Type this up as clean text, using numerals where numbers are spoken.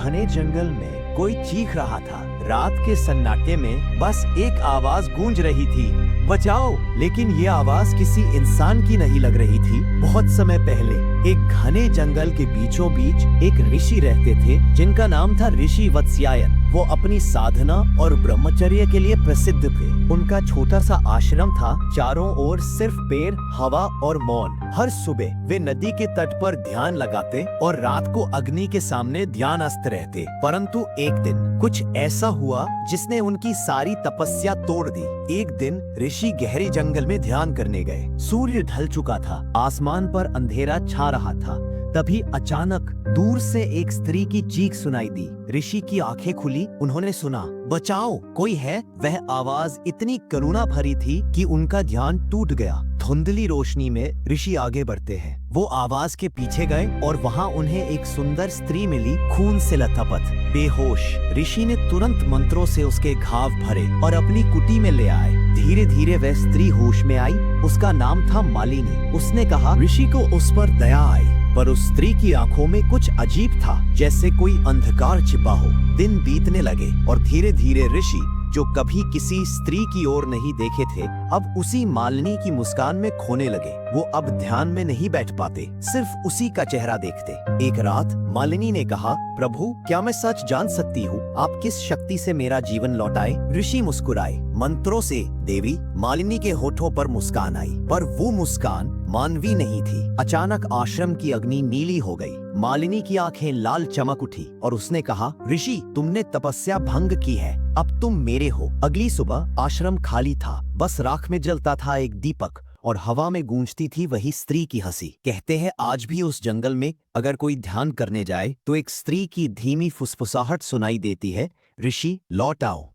घने जंगल में कोई चीख रहा था। रात के सन्नाटे में बस एक आवाज गूंज रही थी, बचाओ। लेकिन ये आवाज किसी इंसान की नहीं लग रही थी। बहुत समय पहले एक घने जंगल के बीचों बीच एक ऋषि रहते थे जिनका नाम था ऋषि वत्स्यायन। वो अपनी साधना और ब्रह्मचर्य के लिए प्रसिद्ध थे। उनका छोटा सा आश्रम था, चारों ओर सिर्फ पेड़, हवा और मौन। हर सुबह वे नदी के तट पर ध्यान लगाते और रात को अग्नि के सामने ध्यानस्थ रहते। परंतु एक दिन कुछ ऐसा हुआ जिसने उनकी सारी तपस्या तोड़ दी। एक दिन ऋषि गहरे जंगल में ध्यान करने गए। सूर्य ढल चुका था, आसमान पर अंधेरा छा रहा था। तभी अचानक दूर से एक स्त्री की चीख सुनाई दी। ऋषि की आंखें खुली, उन्होंने सुना, बचाओ, कोई है। वह आवाज इतनी करुणा भरी थी कि उनका ध्यान टूट गया। धुंधली रोशनी में ऋषि आगे बढ़ते हैं। वो आवाज के पीछे गए और वहाँ उन्हें एक सुंदर स्त्री मिली, खून से लथपथ, बेहोश। ऋषि ने तुरंत मंत्रों से उसके घाव भरे और अपनी कुटी में ले आए। धीरे धीरे वह स्त्री होश में आई। उसका नाम था मालिनी। उसने कहा, ऋषि को उस पर दया आई, पर उस स्त्री की आंखों में कुछ अजीब था, जैसे कोई अंधकार छिपा हो। दिन बीतने लगे और धीरे धीरे ऋषि, जो कभी किसी स्त्री की ओर नहीं देखे थे, अब उसी मालिनी की मुस्कान में खोने लगे। वो अब ध्यान में नहीं बैठ पाते, सिर्फ उसी का चेहरा देखते। एक रात मालिनी ने कहा, प्रभु, क्या मैं सच जान सकती हूँ आप किस शक्ति से मेरा जीवन लौटाए? ऋषि मुस्कुराए। मंत्रों से देवी। मालिनी के होठों पर मुस्कान आई, पर वो मुस्कान मानवी नहीं थी। अचानक आश्रम की अग्नि नीली हो गई। मालिनी की आंखें लाल चमक उठी और उसने कहा, ऋषि, तुमने तपस्या भंग की है, अब तुम मेरे हो। अगली सुबह आश्रम खाली था, बस राख में जलता था एक दीपक और हवा में गूंजती थी वही स्त्री की हंसी। कहते हैं आज भी उस जंगल में अगर कोई ध्यान करने जाए तो एक स्त्री की धीमी फुसफुसाहट सुनाई देती है, ऋषि, लौट आओ।